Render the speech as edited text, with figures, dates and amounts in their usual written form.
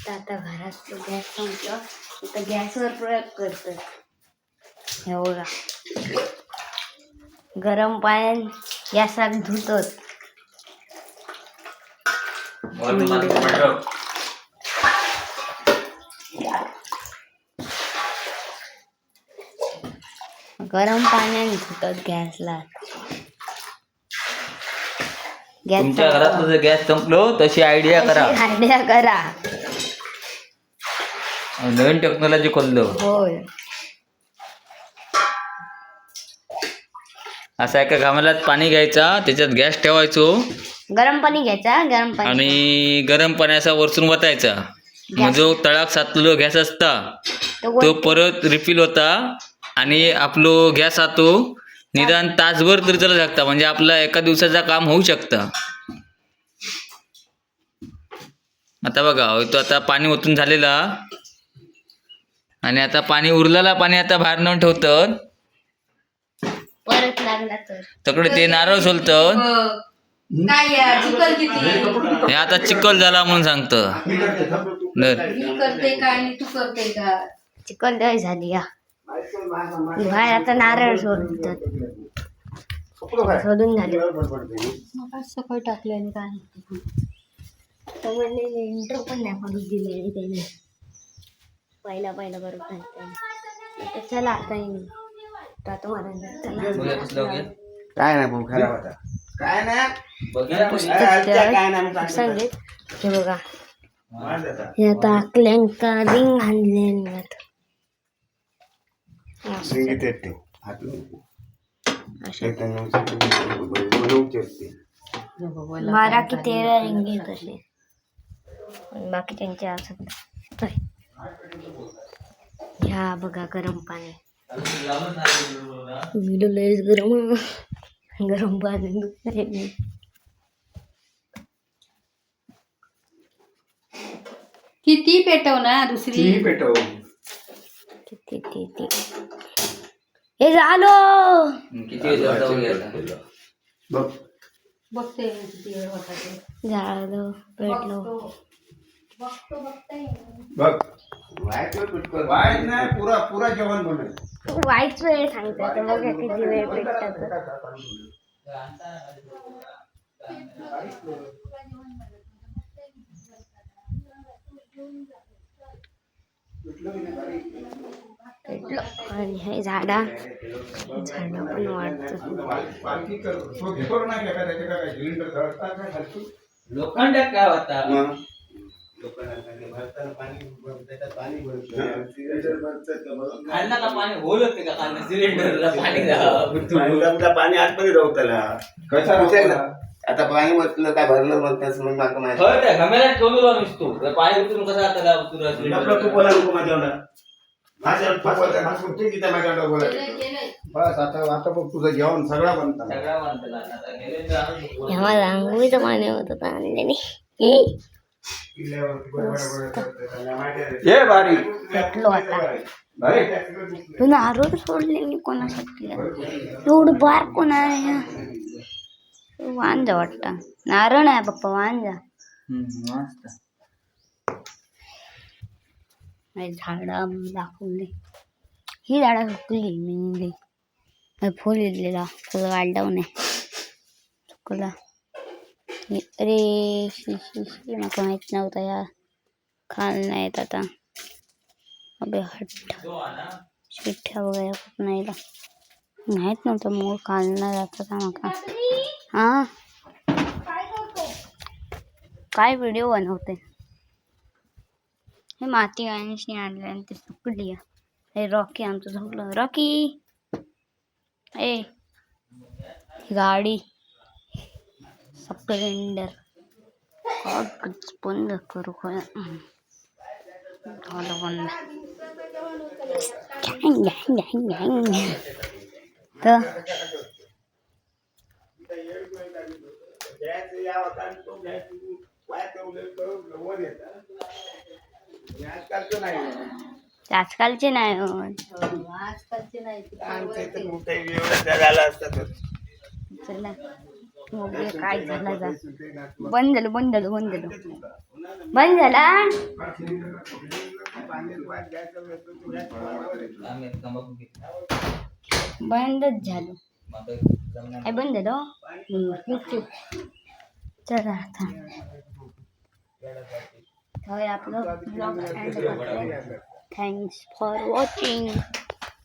तर आता घरात तो गॅस संपला, आता गॅसवर प्रयोग करतो. हे बघा, गरम पाण्यात गॅसाक धुतात. गरम पाण्याने धुतात गॅसला. तुमच्या घरात जर गॅस संपलो तशी आयडिया करा. नवीन टेक्नॉलॉजी खोललो. होय, असा एका घामालात पाणी घ्यायचा, त्याच्यात गॅस ठेवायचो, गरम पाणी घ्यायचा, गरम पाणी आणि गरम पाण्याचा वरतून वतायचा. मग जो तळाक साचलेलो गॅस असता तो परत रिफिल होता आणि आपलो गॅस तो निदान तासभर तरी चालू शकता. म्हणजे आपला एका दिवसाचा काम होऊ शकता. आता बघा, तो आता पाणी ओतून झालेला आणि आता पाणी उरलेला पाणी आता बाहेर नेऊन ठेवतात. परत लागला तर तकडे ते नारळ सोलतात. हे आता चिखल झाला म्हणून सांगतं. चिकन लय झाली या बाहेर. आता नारळ सोडतात, सोडून झाले. सकाळी टाकले आणि काय इंट्रो पण नाही करू दिले त्याने. पहिला करत नाही. चला आता काय नाही भाऊ, खराब होता. काय नाही सांगित. हे बघा, हे आता आकल्यांका रिंग आणले. बारा की 13 रिंगे तसे, बाकी त्यांचे असत. ह्या बघा गरम पाणी. लयच गरम पाणी. किती पेटव ना, दुसरी पेटव. किती हे झालो. बघते किती वेळ होता ते. झालं, पेटलो. बघ, वाईट नाही, पुरा जेवण बनव. वाईट वेळ सांगतात, बघा किती वेळ पेटतात. आणि हे झाडा पण वाढतं. लोखंड काय होता? खालनाला पाणी होल होते का? खालना सिलेंडरला पाणी आतमध्ये राहू त्याला. आता पाणी म्हटलं काय भरलं म्हणतात मग माका माहिती. घमेल्यात ठेवलेला नसतो. पाणी उतरून कसा आता तू बोला नको माझ्या बस. आता बघ तुझं जेवण सगळं बनतं. ह्याला अंघोळीचं पाणी होतं आणलेली. पेटलो आता. तू नारळ सोडले मी कोणासाठी? एवढं बार कोण आहे? वांजा वाटतं. नारळ आहे पप्पा, वांजा. झाडा दाखवली. ही झाडा सुकली. मी फुल इडलेला, फुल वाढवू नये चुकला. अरे मला माहित नव्हता या. खाल नाहीत आता. अबे हट, पिठ्या वगैरे खूप नाही माहित नव्हतं. मूळ खालना जातं का माका. हा, काय व्हिडिओ बनवते. हे माती गायनीशी आणले आणि ते सुकली. हे रॉकी आमचं झोपलं. रॉकी ए, गाडी स्प्लेंडर बंद करू खोया. तर आजकालचे नाही आजकालचे नाही. चला काय झालं. बंद झालं. बंद झाला बंदच झालं काय बंद झालं यूट्यूब चला आता होय आपलं ब्लॉग एंड करतोय थँक्स फॉर वॉचिंग